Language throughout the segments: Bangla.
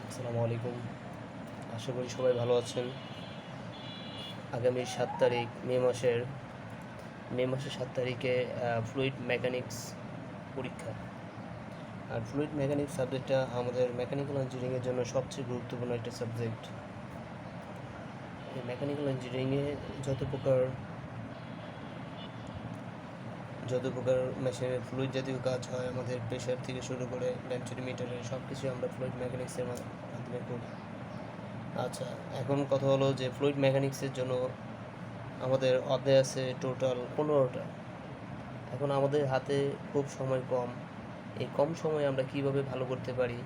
আসসালামু আলাইকুম। আশা করি সবাই ভালো আছেন। আগামী 7 তারিখ মে মাসের 7 তারিখে ফ্লুইড মেকানিক্স পরীক্ষা। আর ফ্লুইড মেকানিক্স সাবজেক্টটা আমাদের মেকানিক্যাল ইঞ্জিনিয়ারিংয়ের জন্য সবচেয়ে গুরুত্বপূর্ণ একটা সাবজেক্ট। এই মেকানিক্যাল ইঞ্জিনিয়ারিংয়ে যত প্রকার মেশিনের ফ্লুইড জাতীয় কাজ হয়, আমাদের প্রেশার থেকে শুরু করে ল্যান্থোমিটারের সব কিছু আমরা ফ্লুইড মেকানিক্সের মাধ্যমে করি। আচ্ছা, এখন কথা হলো যে ফ্লুইড মেকানিক্সের জন্য আমাদের অধ্যায় আছে টোটাল 15টা। এখন আমাদের হাতে খুব সময় কম। এই কম সময়ে আমরা কিভাবে ভালো করতে পারি?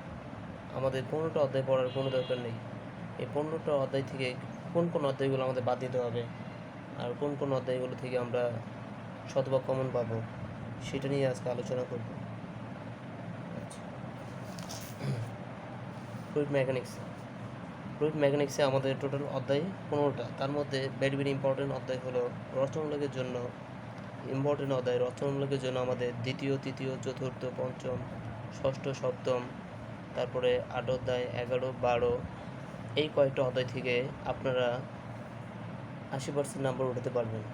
আমাদের 15টা অধ্যায় পড়ার কোনো দরকার নেই। এই 15টা অধ্যায় থেকে কোন কোন অধ্যায়গুলো আমাদের বাদ দিতে হবে, আর কোন কোন অধ্যায়গুলো থেকে আমরা শতভাগ কমন পাবো, সেটা নিয়ে আজকে আলোচনা করব। আচ্ছা, ফ্লুইড মেকানিক্সে আমাদের টোটাল অধ্যায় 15টা। তার মধ্যে ভেরি ভেরি ইম্পর্টেন্ট অধ্যায় হলো রচনামূলকের জন্য। রচনামূলকের জন্য আমাদের দ্বিতীয়, তৃতীয়, চতুর্থ, পঞ্চম, ষষ্ঠ, সপ্তম, তারপরে 8 অধ্যায়, 11, 12, এই কয়েকটা অধ্যায় থেকে আপনারা 80% নাম্বার উঠাতে পারবেন।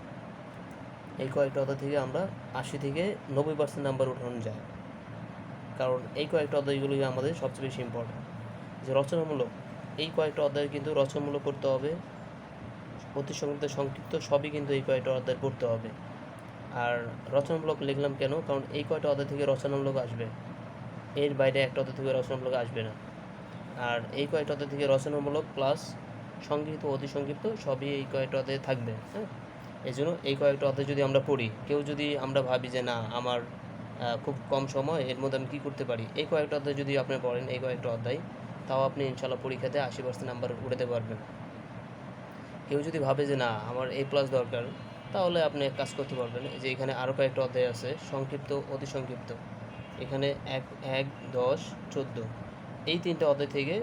এই কয়েকটা অধ্যায় থেকে আমরা 80 থেকে 90% নাম্বার উঠানো যায়, কারণ এই কয়েকটা অধ্যায়গুলোই আমাদের সবচেয়ে বেশি ইম্পর্টেন্ট। যে রচনামূলক, এই কয়েকটা অধ্যায় কিন্তু রচনামূলক করতে হবে, অতি সংক্ষিপ্ত সবই কিন্তু এই কয়েকটা অধ্যায় পড়তে হবে। আর রচনামূলক লিখলাম কেন? কারণ এই কয়টা অধ্যায় থেকে রচনামূলক আসবে, এর বাইরে একটা অধ্যায় থেকে রচনামূলক আসবে না। আর এই কয়টা অধ্যায় থেকে রচনামূলক প্লাস সংক্ষিপ্ত, অতি সংক্ষিপ্ত সবই এই কয়টা অধ্যায়ে থাকবে। হ্যাঁ, এই জন্য এই কয়েকটা অধ্যায় যদি আমরা পড়ি, কেউ যদি আমরা ভাবি যে না আমার খুব কম সময়, এর মধ্যে আমি কী করতে পারি, এই কয়েকটা অধ্যায় যদি আপনি পড়েন, এই কয়েকটা অধ্যায়, তাও আপনি ইনশাল্লাহ পরীক্ষাতে 80% নাম্বার উঠাতে পারবেন। কেউ যদি ভাবে যে না আমার A+ দরকার, তাহলে আপনি এক কাজ করতে পারবেন যে এখানে আরও কয়েকটা অধ্যায় আছে, সংক্ষিপ্ত, অতি সংক্ষিপ্ত। এখানে 1, 10, 14, এই 3টা অধ্যায় থেকে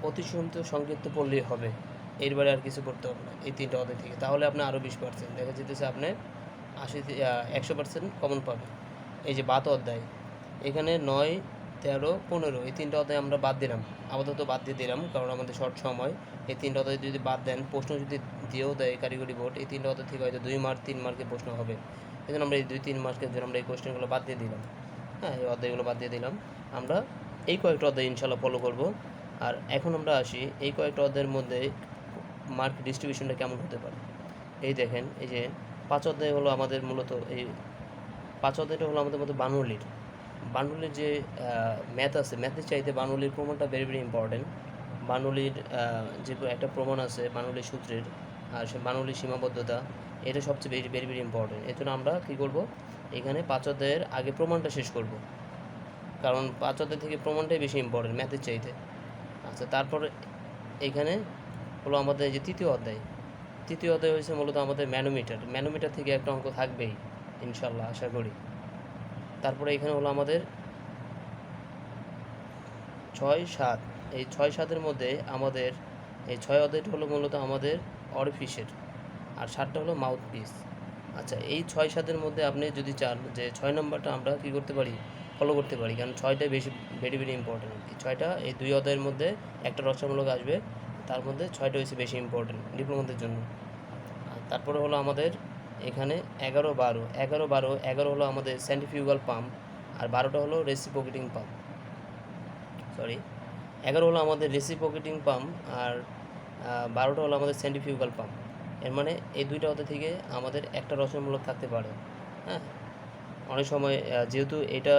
অতি সংক্ষিপ্ত পড়লেই হবে, এর বাইরে আর কিছু পড়তে হবে না এই 3টা অধ্যায় থেকে। তাহলে আপনি আরও 20% দেখা যেতেছে আপনি 100% কমন পাবেন। এই যে 12 অধ্যায়, এখানে 9, 13, 15 এই 3টা অধ্যায় আমরা বাদ দিলাম, আপাতত বাদ দিয়ে দিলাম, কারণ আমাদের শর্ট সময়। এই 3টা অধ্যায় যদি বাদ দেন, প্রশ্ন যদি দিয়েও দেয় কারিগরি বোর্ড, এই 3টা অধ্যায় থেকে হয়তো 2 মার্ক 3 মার্কের প্রশ্ন হবে। এই জন্য আমরা এই 2-3 মার্কের জন্য আমরা এই কোশ্চেনগুলো বাদ দিয়ে দিলাম। হ্যাঁ, এই অধ্যায়গুলো বাদ দিয়ে দিলাম। আমরা এই কয়েকটা অধ্যায় ইনশাল্লাহ ফলো করব। আর এখন আমরা আসি এই কয়েকটা অধ্যায়ের মধ্যে মার্ক ডিস্ট্রিবিউশনটা কেমন হতে পারে। এই দেখেন, এই যে 5 অধ্যায় হলো আমাদের মূলত, এই 5 অধ্যায়টা হলো আমাদের মধ্যে বার্নৌলির যে ম্যাথ আছে, ম্যাথের চাইতে বার্নৌলির প্রমাণটা ভেরি ভেরি ইম্পর্টেন্ট। বার্নৌলির যে একটা প্রমাণ আছে বার্নৌলির সূত্রের, আর সে বার্নৌলির সীমাবদ্ধতা, এটা সবচেয়ে ভেরি ভেরি ইম্পর্টেন্ট। এর জন্য আমরা কী করব, এখানে 5 অধ্যায়ের আগে প্রমাণটা শেষ করব, কারণ 5 অধ্যায় থেকে প্রমাণটাই বেশি ইম্পর্টেন্ট ম্যাথের চাইতে। আচ্ছা, তারপর এখানে হলো আমাদের যে তৃতীয় অধ্যায় হয়েছে মূলত আমাদের ম্যানোমিটার থেকে একটা অঙ্ক থাকবেই ইনশাল্লাহ, আশা করি। তারপরে এখানে হলো আমাদের 6, 7, এই 6, 7-এর মধ্যে আমাদের এই 6 অধ্যায়টা হলো মূলত আমাদের অরিফিসের, আর 7টা হলো মাউথ পিস। আচ্ছা, এই 6, 7-এর মধ্যে আপনি যদি চান যে 6 নম্বরটা আমরা কী করতে পারি, ফলো করতে পারি, কারণ 6টাই বেশি ভেরি ভেরি ইম্পর্টেন্ট। এই 6টা, এই 2 অধ্যায়ের মধ্যে একটা রচনামূলক আসবে, তার মধ্যে 6টা হচ্ছে বেশি ইম্পর্টেন্ট ডিপ্লোমাদের জন্য। আর তারপরে হলো আমাদের এখানে 11, 12, 11 হলো আমাদের সেন্ট্রিফিউগাল পাম্প, আর 12টা হলো রেসিপ্রোকেটিং পাম্প। 11 হলো আমাদের রেসিপ্রোকেটিং পাম্প, আর 12টা হলো আমাদের সেন্ট্রিফিউগাল পাম্প। এর মানে এই 2টা অধ্যায় থেকে আমাদের একটা রচনামূলক থাকতে পারে। হ্যাঁ, অনেক সময় যেহেতু এটা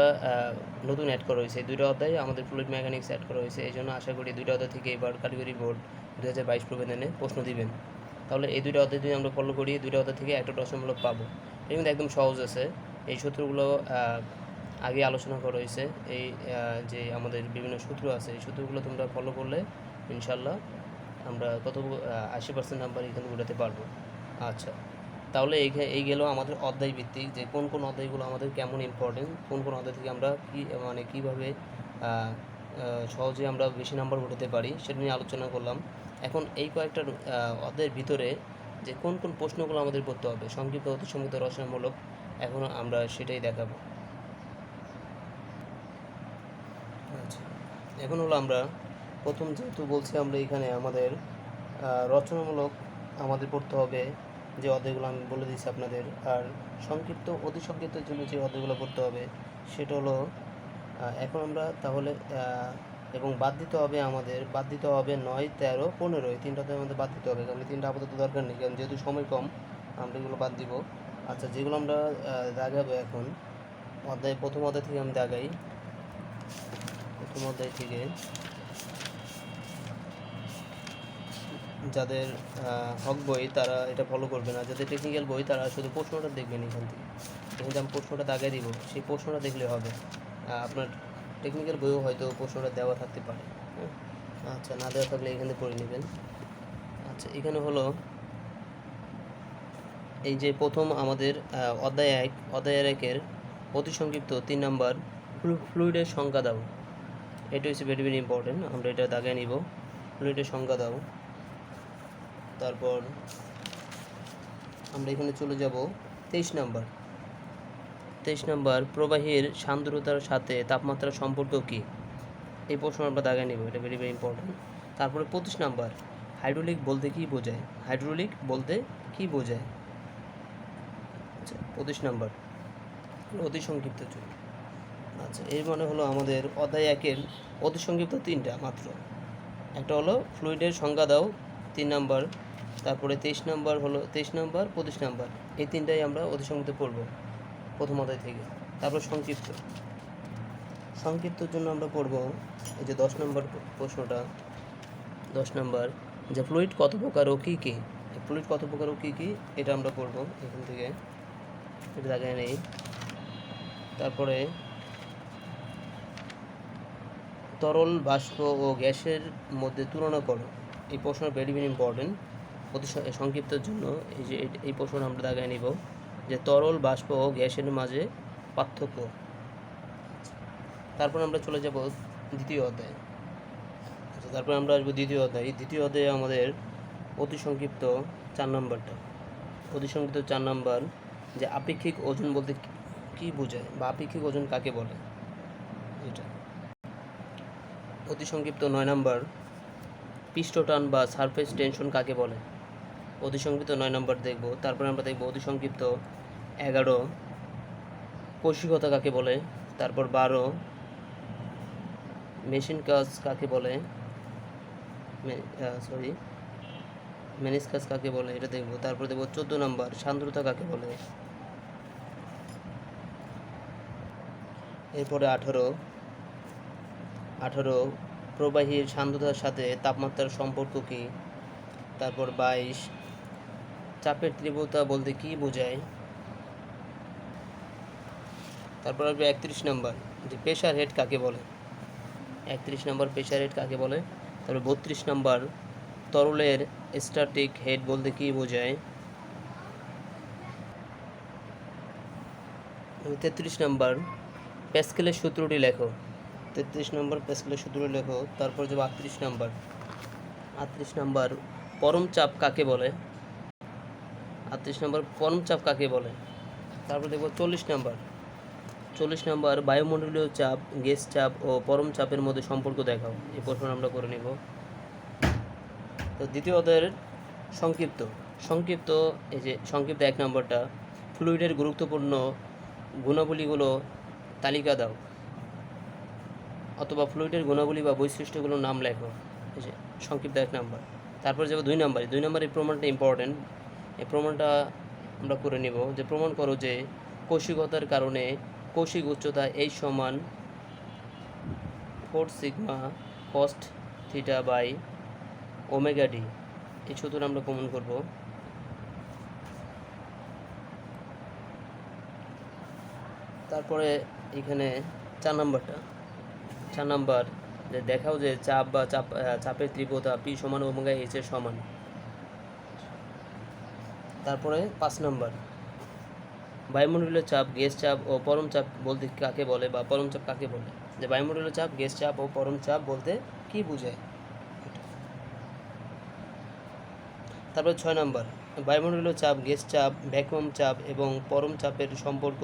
নতুন অ্যাড করা হয়েছে, এই 2টা অধ্যায় আমাদের ফ্লুইড মেকানিক্স অ্যাড করা হয়েছে, এই জন্য আশা করি 2টা অধ্যায় থেকে এবার কারিগরি বোর্ড 2022 প্রবেদনে প্রশ্ন দিবেন। তাহলে এই 2টা অধ্যায় যদি আমরা ফলো করি, 2টা অধ্যায় থেকে একটা রচনামূলক পাবো। এটা কিন্তু একদম সহজ আছে। এই সূত্রগুলো আগে আলোচনা করা হয়েছে। এই যে আমাদের বিভিন্ন সূত্র আছে, এই সূত্রগুলো তোমরা ফলো করলে ইনশাল্লাহ আমরা 80% নাম্বার এখানে উঠাতে পারবো। আচ্ছা, তাহলে এই গেল আমাদের অধ্যায় ভিত্তিক, যে কোন কোন অধ্যায়গুলো আমাদের কেমন ইম্পর্টেন্ট, কোন কোন অধ্যায় থেকে আমরা কীভাবে সহজে আমরা বেশি নাম্বার উঠাতে পারি, সেটা নিয়ে আলোচনা করলাম। এখন এই কয়েকটা অধ্যায়ের ভিতরে যে কোন কোন প্রশ্নগুলো আমাদের করতে হবে, সংক্ষিপ্ত, অতি সংক্ষিপ্ত, রচনামূলক, এখন আমরা সেটাই দেখাবো। আচ্ছা, এখন হলো আমরা প্রথম যেহেতু বলছি আমরা এখানে আমাদের রচনামূলক আমাদের পড়তে হবে যে অধ্যায়গুলো আমি বলে দিয়েছি আপনাদের, আর সংক্ষিপ্ত অতি সংক্ষিপ্তের জন্য যে অধ্যায়গুলো পড়তে হবে সেটা হলো এখন আমরা তাহলে এবং বাদ দিতে হবে আমাদের, বাদ দিতে হবে 9, 13, 15 এই তিনটাতে আমাদের বাদ দিতে হবে, কারণ এই তিনটা আপাতত দরকার নেই, কারণ যেহেতু সময় কম আমরা এগুলো বাদ দিব। আচ্ছা, যেগুলো আমরা দাগাবো এখন প্রথম অধ্যায় থেকে আমি দাগাই। প্রথম অধ্যায় থেকে যাদের হক বই তারা এটা ফলো করবে না, যাদের টেকনিক্যাল বই তারা শুধু প্রশ্নটা দেখবেন। এখান থেকে আমি প্রশ্নটা দাগাই দিব, সেই প্রশ্নটা দেখলে হবে। আপনার টেকনিক্যাল বইও হয়তো প্রশ্নটা দেওয়া থাকতে পারে, হ্যাঁ। আচ্ছা, না দেওয়া থাকলে এখানে পড়ে নেবেন। আচ্ছা, এখানে হলো এই যে প্রথম আমাদের অধ্যায় 1 অতি সংক্ষিপ্ত 3 নাম্বার ফ্লুইডের সংজ্ঞা দাও। এটা হচ্ছে ভেরি ভেরি ইম্পর্টেন্ট, আমরা এটা দাগাই নিব। ফ্লুইডের সংজ্ঞা দাও। তারপর আমরা এখানে চলে যাব 23 নাম্বার প্রবাহীর সান্দ্রতার সাথে তাপমাত্রার সম্পর্ক কী, এই প্রশ্ন আমরা দাগাই নেব, এটা ভেরি ভেরি ইম্পর্টেন্ট। তারপরে 25 নাম্বার হাইড্রোলিক বলতে কী বোঝায়, হাইড্রোলিক বলতে কী বোঝায়। আচ্ছা, 25 নাম্বার অতি সংক্ষিপ্ত জন্য। আচ্ছা, এর মানে হলো আমাদের অধ্যায় 1 অতি সংক্ষিপ্ত 3টা মাত্র। একটা হলো ফ্লুইডের সংজ্ঞা দাও 3 নাম্বার, তারপরে 23 নাম্বার হলো 23 নাম্বার 25 নাম্বার, এই তিনটাই আমরা অতি সংক্ষিপ্ত পড়ব প্রথম অধ্যায় থেকে। তারপর সংক্ষিপ্তর জন্য আমরা পড়ব এই যে 10 নাম্বার প্রশ্নটা। 10 নাম্বার যে ফ্লুইড কত প্রকার ও কী কী, ফ্লুইড কত প্রকার ও কী কী এটা আমরা পড়ব এখান থেকে, এটা জায়গায় নেই। তারপরে তরল, বাষ্প ও গ্যাসের মধ্যে তুলনা করো, এই প্রশ্নটা ভেরি ভেরি ইম্পর্টেন্ট অতি সংক্ষিপ্তের জন্য। এই যে এই প্রশ্নটা আমরা দাগায় নিব যে তরল, বাষ্প ও গ্যাসের মাঝে পার্থক্য। তারপর আমরা চলে যাব দ্বিতীয় অধ্যায়। আচ্ছা, তারপর আমরা আসবো দ্বিতীয় অধ্যায়ে আমাদের অতি সংক্ষিপ্ত 4 নাম্বারটা। অতি সংক্ষিপ্ত 4 নাম্বার যে আপেক্ষিক ওজন বলতে কী বোঝায় বা আপেক্ষিক ওজন কাকে বলে, এটা। অতি সংক্ষিপ্ত 9 নাম্বার পৃষ্ঠটান বা সারফেস টেনশন কাকে বলে, অতি সংক্ষিপ্ত 9 নাম্বার দেখব। তারপরে আমরা দেখব অতি সংক্ষিপ্ত 11 কৌশিকতা কাকে বলে। তারপর 12 মেশিন কাজ কাকে বলে, মেনিসকাস কাকে বলে, এটা দেখব। তারপর দেখব 14 নাম্বার সান্দ্রতা কাকে বলে। এরপরে 18 প্রবাহীর সান্দ্রতার সাথে তাপমাত্রার সম্পর্ক কী। তারপর 22 চাপের তীব্রতা বলতে কী বোঝায়। তারপর আসবে 31 নাম্বার যে প্রেশার হেড কাকে বলে, 31 নাম্বার প্রেশার হেড কাকে বলে। তারপর 32 নাম্বার তরলের স্ট্যাটিক হেড বলতে কী বোঝায়। 33 নাম্বার প্যাসকেলের সূত্রটি লেখো, 33 নম্বর প্যাসকেলের সূত্রটি লেখো। তারপর যাবো 38 নাম্বার পরম চাপ কাকে বলে, 38 নম্বর পরম চাপ কাকে বলে। তারপর দেখব 40 নাম্বার বায়ুমণ্ডলীয় চাপ, গ্যাস চাপ ও পরম চাপের মধ্যে সম্পর্ক দেখাও, এই প্রশ্ন আমরা করে নেব। তো দ্বিতীয় অধ্যায়ের সংক্ষিপ্ত এই যে সংক্ষিপ্ত 1 নম্বরটা ফ্লুইডের গুরুত্বপূর্ণ গুণাবলীগুলো তালিকা দাও, অথবা ফ্লুইডের গুণাবলী বা বৈশিষ্ট্যগুলোর নাম লেখো, এই যে সংক্ষিপ্ত 1 নম্বর। তারপর যাবো 2 নম্বরের প্রমাণটা ইম্পর্টেন্ট, এই প্রমাণটা আমরা করে নেব যে প্রমাণ করো যে কৌশিকতার কারণে কৌশিক উচ্চতা এই সমান 4 sigma cos theta by omega D, এই সূত্র আমরা প্রমাণ করব। তারপরে এখানে 4 নাম্বার যে দেখাও যে চাপের তীব্রতা পি সমান ওমেগা এইচ এর সমান। তারপরে 5 নাম্বার বায়ুমণ্ডলীয় চাপ, গ্যাস চাপ ও পরম চাপ বলতে কাকে বলে বা পরম চাপ কাকে বলে, যে বায়ুমণ্ডলীয় চাপ, গ্যাস চাপ ও পরম চাপ বলতে কি বোঝায়। তারপর 6 নাম্বার বায়ুমণ্ডলীয় চাপ, গ্যাস চাপ, ভ্যাকুয়াম চাপ এবং পরম চাপের সম্পর্ক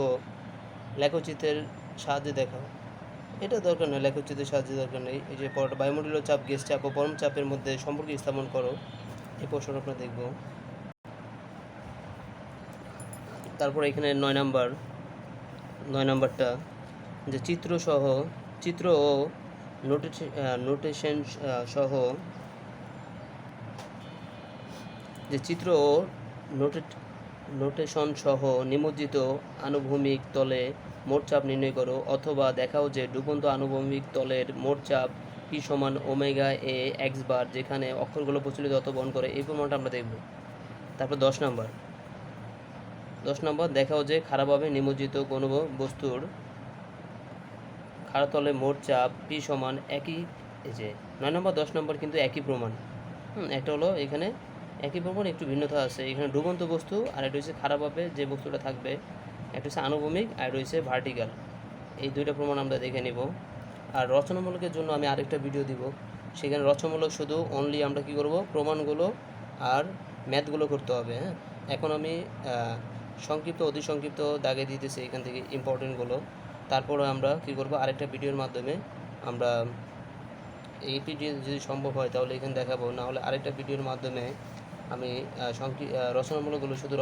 লেখচিত্রের সাহায্যে দেখাও। এটা দরকার নেই, লেখচিত্রের সাহায্যে দরকার নেই। এই যে পরটা বায়ুমণ্ডলীয় চাপ, গ্যাস চাপ ও পরম চাপের মধ্যে সম্পর্ক স্থাপন করো, এই প্রশ্নটা আমরা দেখব। তারপর এখানে 9 নাম্বারটা যে চিত্র ও নোটেশন সহ যে চিত্র ও নোটেশন সহ নিমজ্জিত আনুভূমিক তলে মোট চাপ নির্ণয় করো, অথবা দেখাও যে ডুবন্ত আনুভূমিক তলের মোট চাপ পি সমান ওমেগা এ এক্স বার, যেখানে অক্ষরগুলো প্রচলিত অত বহন করে, এই প্রমাণটা আমরা দেখব। তারপর 10 নম্বর দেখাও যে খারাপভাবে নিমজ্জিত কোনো বস্তুর খাড়াতলে মোট চাপ পি সমান একই। এই যে 9 নম্বর 10 নম্বর কিন্তু একই প্রমাণ। একটা হলো এখানে একই প্রমাণ, একটু ভিন্নতা আছে। এখানে ডুবন্ত বস্তু আর এটা হচ্ছে খারাপভাবে যে বস্তুটা থাকবে, একটা হচ্ছে আনুভূমিক আর এটা হচ্ছে ভার্টিক্যাল। এই দুইটা প্রমাণ আমরা দেখে নিব। আর রচনামূলকের জন্য আমি আরেকটা ভিডিও দিব, সেখানে রচনামূলক শুধু অনলি আমরা কি করব, প্রমাণগুলো আর ম্যাথগুলো করতে হবে। হ্যাঁ, এখন আমি সংক্ষিপ্ত অতি সংক্ষিপ্ত দাগে দিতেছি এখান থেকে ইম্পর্টেন্টগুলো। তারপরে আমরা কি করব, আরেকটা ভিডিওর মাধ্যমে আমরা এই ভিডিও যদি সম্ভব হয় তাহলে এখানে দেখাবো, না হলে আরেকটা ভিডিওর মাধ্যমে আমি রচনামূলকগুলো শুধু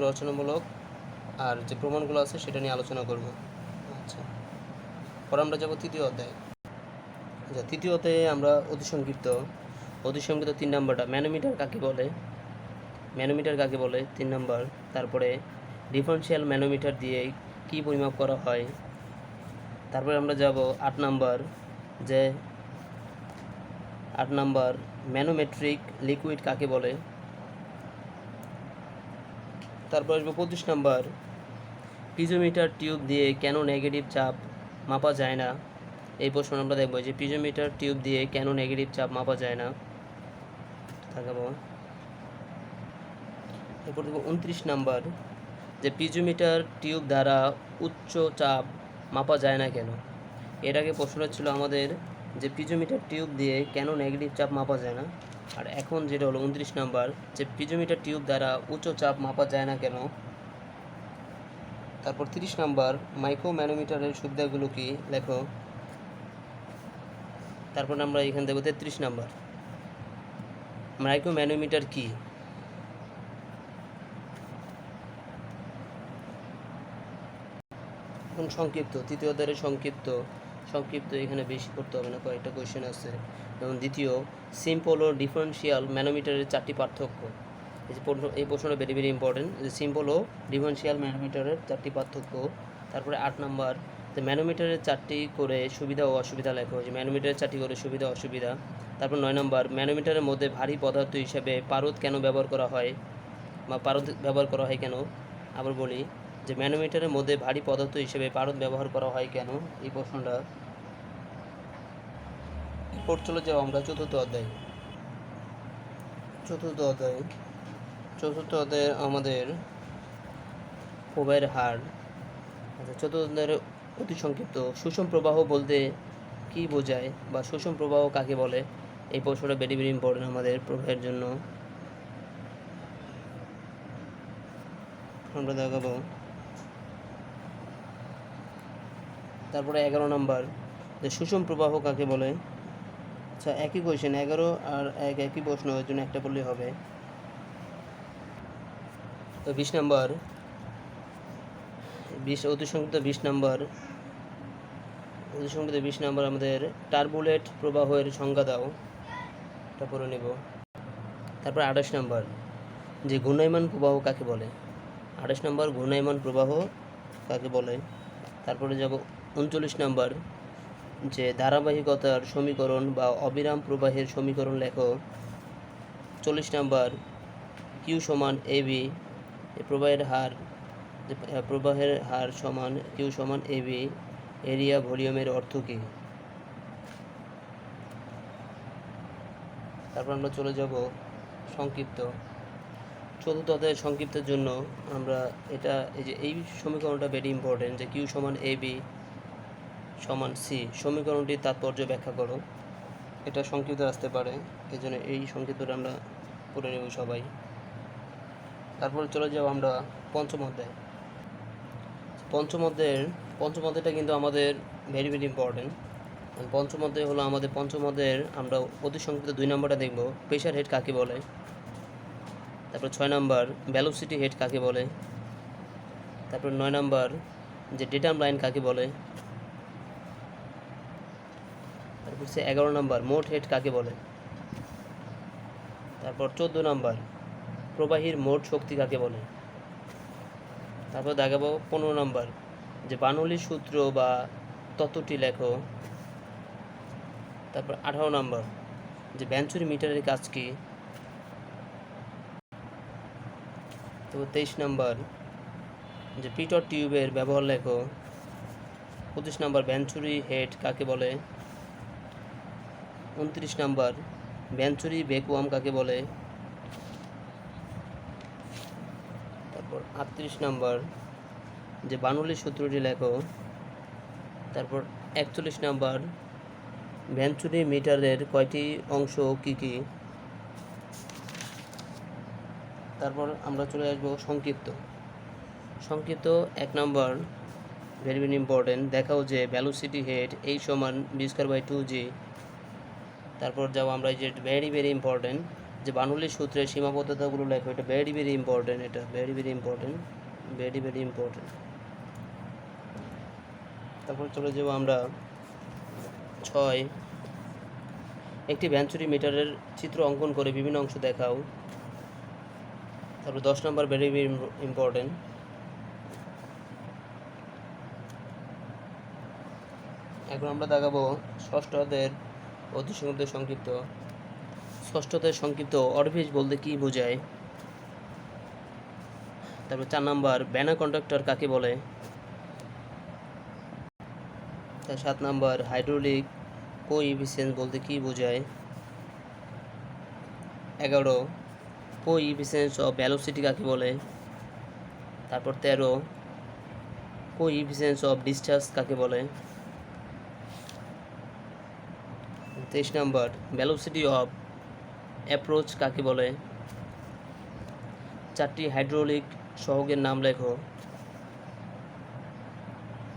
রচনামূলক আর যে প্রমাণগুলো আছে সেটা নিয়ে আলোচনা করব। আচ্ছা, পরে আমরা যাব তৃতীয় অধ্যায়। আচ্ছা, তৃতীয় অধ্যায়ে আমরা অতি সংক্ষিপ্ত 3 নাম্বারটা ম্যানোমিটার কাকে বলে 3 নাম্বার। তারপরে ডিফারেনশিয়াল ম্যানোমিটার দিয়ে কি পরিমাপ করা হয়। তারপরে আমরা যাব 8 নাম্বার ম্যানোমেট্রিক লিকুইড কাকে বলে। তারপর আসবো 25 নাম্বার পিজোমিটার টিউব দিয়ে কেন নেগেটিভ চাপ মাপা যায় না, এই প্রশ্ন আমরা দেখব যে পিজোমিটার টিউব দিয়ে কেন নেগেটিভ চাপ মাপা যায় না। দেখাবো। এরপর দেখব 29 নাম্বার যে পিজোমিটার টিউব দ্বারা উচ্চ চাপ মাপা যায় না কেন। এর আগে প্রশ্নটা ছিল আমাদের যে পিজোমিটার টিউব দিয়ে কেন নেগেটিভ চাপ মাপা যায় না, আর এখন যেটা হলো 29 নাম্বার যে পিজোমিটার টিউব দ্বারা উচ্চ চাপ মাপা যায় না কেন। তারপর 30 নাম্বার মাইক্রো ম্যানোমিটারের সুবিধাগুলো কি লেখো। তারপর আমরা এখানে দেখব 33 নাম্বার মাইক্রো ম্যানোমিটার কি। এখন সংক্ষিপ্ত, তৃতীয় অধ্যায়ের সংক্ষিপ্ত এখানে বেশি করতে হবে না, কয়েকটা কোয়েশ্চেন আছে। যেমন দ্বিতীয় সিম্পল ও ডিফারেন্সিয়াল ম্যানোমিটারের 4টি পার্থক্য। এই প্রশ্নটা ভেরি ভেরি ইম্পর্টেন্ট, যে সিম্পল ও ডিফারেন্সিয়াল ম্যানোমিটারের 4টি পার্থক্য। তারপরে 8 নাম্বার যে ম্যানোমিটারের 4টি করে সুবিধা ও অসুবিধা লেখো, যে ম্যানোমিটারের 4টি করে সুবিধা অসুবিধা। তারপর 9 নাম্বার ম্যানোমিটারের মধ্যে ভারী পদার্থ হিসেবে পারদ কেন ব্যবহার করা হয়, বা পারদ ব্যবহার করা হয় কেন। আবার বলি যে ম্যানোমিটারের মধ্যে ভারী পদার্থ হিসেবে পারদ ব্যবহার করা হয় কেন, এই প্রশ্নটা। এরপর চলে যাও আমরা চতুর্থ অধ্যায়ে আমাদের প্রবাহের হার। আচ্ছা, চতুর্থ অধ্যায়ের অতি সংক্ষিপ্ত সুষম প্রবাহ বলতে কি বোঝায়, বা সুষম প্রবাহ কাকে বলে, এই প্রশ্নটা ভেরি ভেরি ইম্পর্টেন্ট আমাদের প্রবাহের জন্য। আমরা দেখাবো। তারপরে 11 নাম্বার যে সুষম প্রবাহ কাকে বলে। আচ্ছা, একই কোয়েশ্চেন, 11 আর একই প্রশ্ন, এর জন্য একটা বললেই হবে। তো 20 নাম্বার অতি সংক্ষিপ্ত 20 নাম্বার আমাদের টার্বুলেন্ট প্রবাহের সংজ্ঞা দাও, এটা পড়ে নেব। তারপর 28 নাম্বার যে ঘূর্ণায়মান প্রবাহ কাকে বলে। 28 নাম্বার ঘূর্ণায়মান প্রবাহ কাকে বলে। তারপরে যাব 39 নাম্বার যে ধারাবাহিকতার সমীকরণ বা অবিরাম প্রবাহের সমীকরণ লেখো। 40 নাম্বার কিউ সমান এবি, প্রবাহের হার সমান কিউ সমান এবি, এরিয়া ভলিউমের অর্থ কী। তারপর আমরা চলে যাব সংক্ষিপ্ত চতুর্থ অধ্যায়ের সংক্ষিপ্তের জন্য। আমরা এই সমীকরণটা ভেরি ইম্পর্টেন্ট, যে কিউ সমান এবি সমান সি, সমীকরণটির তাৎপর্য ব্যাখ্যা করো। এটা সংক্ষিপ্ত আসতে পারে, এই জন্য এই সংক্ষিপ্তটা আমরা পড়ে নেব সবাই। তারপর চলে যাব আমরা পঞ্চম পঞ্চম অধ্যায়টা কিন্তু আমাদের ভেরি ভেরি ইম্পর্টেন্ট। পঞ্চম অধ্যায় হলো আমাদের পঞ্চম অধ্যায়ের আমরা অতি সংক্ষিপ্ত 2 নম্বরটা দেখব, প্রেশার হেড কাকে বলে। তারপর 6 নম্বর ভেলোসিটি হেড কাকে বলে। তারপর 9 নম্বর যে ডেটাম লাইন কাকে বলে। তারপর হচ্ছে 11 নম্বর মোট হেড কাকে বলে। তারপর 14 নম্বর প্রবাহীর মোট শক্তি কাকে বলে। তারপর দেখাবো 15 নম্বর যে বার্নৌলির সূত্র বা তত্ত্বটি লেখো। তারপর 18 নম্বর যে ভ্যানচুরি মিটারের কাজ কি। তারপর 23 নম্বর যে পিটর টিউবের ব্যবহার লেখো। 25 নম্বর ভ্যানচুরি হেড কাকে বলে। 29 নম্বর ভ্যানচুরি ভ্যাকুয়াম কাকে বলে। তারপর 38 নম্বর যে বার্নৌলির সূত্রটি লেখো। তারপর 41 নম্বর ভ্যানচুরি মিটারের কয়টি অংশ কি কি। তারপর আমরা চলে আসবো সংক্ষিপ্ত 1 নম্বর ভেরি ভেরি ইম্পর্টেন্ট, দেখাও যে ভেলোসিটি হেড এই সমান v²/2g। তারপর যাবো আমরা যে ভেরি ভেরি ইম্পর্টেন্ট যে বার্নৌলির সূত্রের সীমাবদ্ধতাগুলো লেখো। এটা very very important, very very important. তারপর চলে যাবো আমরা 6 একটি ভ্যানচুরি মিটারের চিত্র অঙ্কন করে বিভিন্ন অংশ দেখাও। তারপর 10 নম্বর ভেরি ভেরি ইম্পর্টেন্ট। এখন আমরা দেখাবো ষষ্ঠ অধ্যায়ের অতি সংক্ষিপ্ত। ষষ্ঠ অধ্যায়ের সংক্ষিপ্ত অরফিস বলতে কি বোঝায়। তারপর 4 নম্বর ব্যানা কন্ডাক্টর কাকে বলে। 7 নম্বর হাইড্রোলিক কোএফিসিয়েন্ট বলতে কি বোঝায়। 11 কোএফিসিয়েন্টস অফ ভেলোসিটি কাকে বলে। তারপর 13 কোএফিসিয়েন্টস অফ ডিসচার্জ কাকে বলে। 23 নম্বর ভেলোসিটি অফ অ্যাপ্রোচ কাকে বলে। 4টি হাইড্রোলিক সহগের নাম লেখো।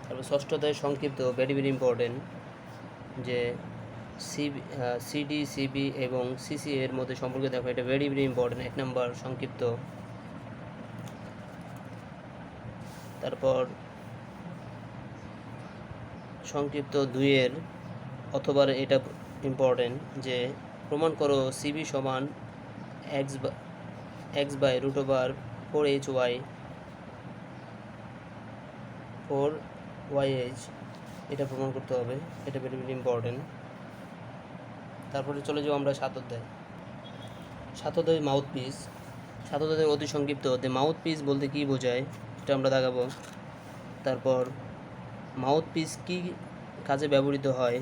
তারপর ষষ্ঠ অধ্যায়ের সংক্ষিপ্ত ভেরি ভেরি ইম্পর্টেন্ট যে সিডি সিবি এবং সিসি এর মধ্যে সম্পর্ক দেখো। এটা ভেরি ভেরি ইম্পর্টেন্ট 1 নম্বর সংক্ষিপ্ত। তারপর সংক্ষিপ্ত 2 অথবা এটা ইম্পর্টেন্ট যে প্রমাণ করো সিবি সমান x/√4hy 4yh, এটা প্রমাণ করতে হবে। এটা ভেরি ভেরি ইম্পর্টেন্ট। তারপরে চলে যাবো আমরা 7 অধ্যায় মাউথপিস। 7 অধ্যায় অতি সংক্ষিপ্ত মাউথপিস বলতে কি বোঝায় এটা আমরা দেখাবো। তারপর মাউথপিস কি কাজে ব্যবহৃত হয়।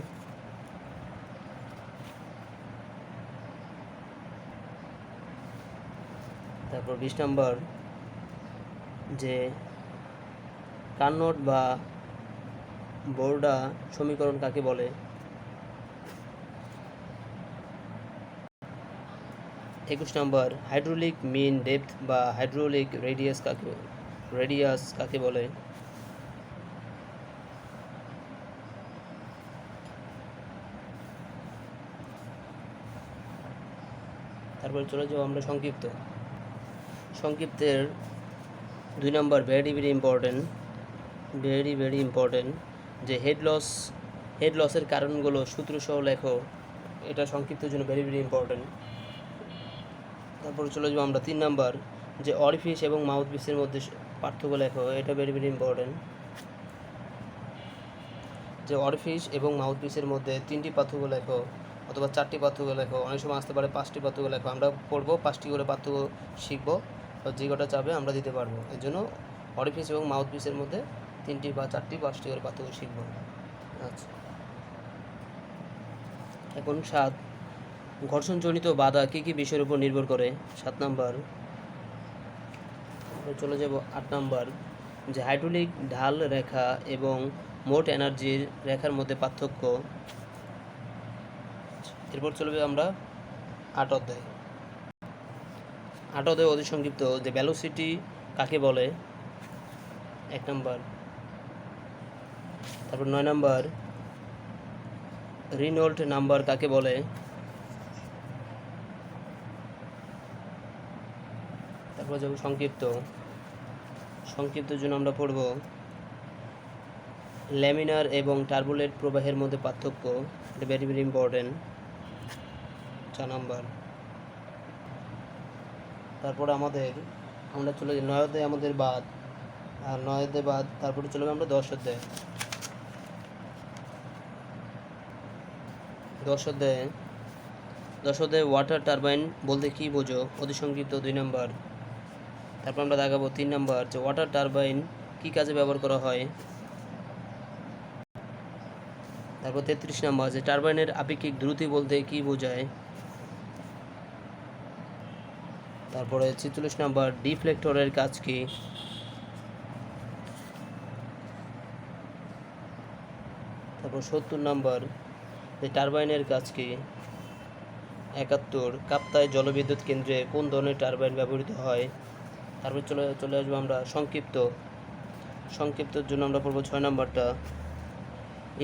তারপর 20 নম্বর যে কার্নোট বা বোর্ডা সমীকরণ কাকে বলে। 21 নম্বর হাইড্রোলিক মিন ডেপথ বা হাইড্রোলিক রেডিয়াস কাকে বলে। তারপরে চলে যাবো আমরা সংক্ষিপ্তের 2 নম্বর ভেরি ভেরি ইম্পর্টেন্ট যে হেড লসের কারণগুলো সূত্রসহ লেখো। এটা সংক্ষিপ্তের জন্য ভেরি ভেরি ইম্পর্টেন্ট। তারপর চলে যাবো আমরা 3 নম্বর যে অরিফিস এবং মাউথপিসের মধ্যে পার্থক্য লেখো। এটা ভেরি ভেরি ইম্পর্টেন্ট যে অরিফিস এবং মাউথপিসের মধ্যে 3টি পার্থক্য লেখো অথবা 4টি পার্থক্য লেখো। অনেক সময় আসতে পারে 5টি পার্থক্য লেখো। আমরা পড়বো 5টি করে পার্থক্য শিখবো, যে কটা চাবে আমরা দিতে পারবো। এর জন্য অরিফিস এবং মাউথপিসের মধ্যে 3টি বা 4টি 5টি করে পার্থক্য শিখবো। আচ্ছা, এখন 7 ঘর্ষণজনিত বাধা কী কী বিষয়ের উপর নির্ভর করে। 7 নম্বর চলে যাব 8 নম্বর যে হাইড্রোলিক ঢাল রেখা এবং মোট এনার্জির রেখার মধ্যে পার্থক্য। এরপর চলবে আমরা 8 অধ্যায় অতি সংক্ষিপ্ত যে ভেলোসিটি কাকে বলে। 1 নম্বর তারপর 9 নাম্বার, রিনল্ট নাম্বার কাকে বলে? তারপর যাব সংক্ষিপ্ত। সংক্ষিপ্তের জন্য আমরা পড়ব ল্যামিনার এবং টার্বুলেন্ট প্রবাহের মধ্যে পার্থক্য, এটা ভেরি ভেরি ইম্পর্টেন্ট। 4 নাম্বার। তারপরে আমরা চলে যাই 9 অধ্যায় আমাদের বাদ, আর 9 অধ্যায় বাদ তারপরে চলে যাবো আমরা 10 অধ্যায়। 10 অধ্যায়ে ওয়াটার টারবাইন বলতে কী বোঝো? অতি সংক্ষিপ্ত 2 নাম্বার। তারপর আমরা দেখাবো 3 নাম্বার যে ওয়াটার টারবাইন কী কাজে ব্যবহার করা হয়। তারপর 33 নাম্বার যে টারবাইনের আপেক্ষিক দ্রুতি বলতে কী বোঝায়। তারপরে 46 নাম্বার ডিফ্লেক্টরের কাজ কি। তারপর 70 নাম্বার যে টারবাইনের কাজ কি। 71 কাপ্তাই জলবিদ্যুৎ কেন্দ্রে কোন ধরনের টারবাইন ব্যবহৃত হয়। তারপর চলে আসবো আমরা সংক্ষিপ্তর জন্য আমরা পড়বো 6 নাম্বারটা,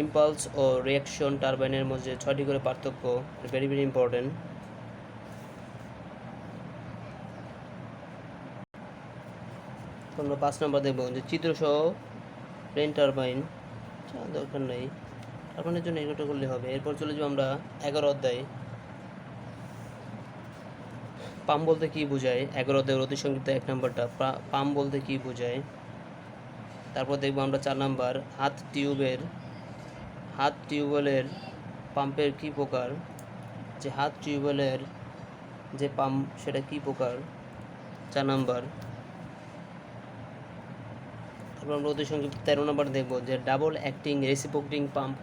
ইম্পালস ও রিয়াকশন টারবাইনের মধ্যে 6টি করে পার্থক্য, ভেরি ভেরি ইম্পর্টেন্ট। আমরা 5 নাম্বার দেখবো যে চিত্রসহ প্লেন টারবাইন, দরকার নেই, টারবাইনের জন্য এগুলো করলে হবে। এরপর চলে যাবো আমরা 11 অধ্যায়, পাম্প বলতে কী বোঝায়। 11 অধ্যায়ের অতি সংক্ষিপ্ত 1 নাম্বারটা, পাম্প বলতে কী বোঝায়। তারপর দেখবো আমরা 4 নাম্বার হাত টিউবওয়েলের পাম্পের কী প্রকার, যে হাত টিউবওয়েলের যে পাম্প সেটা কী প্রকার। 4 নাম্বার। তারপর আমরা অতি সংক্ষিপ্ত 13 নাম্বার দেখবো যে ডাবল অ্যাক্টিং রেসিপ্রোকেটিং পাম্প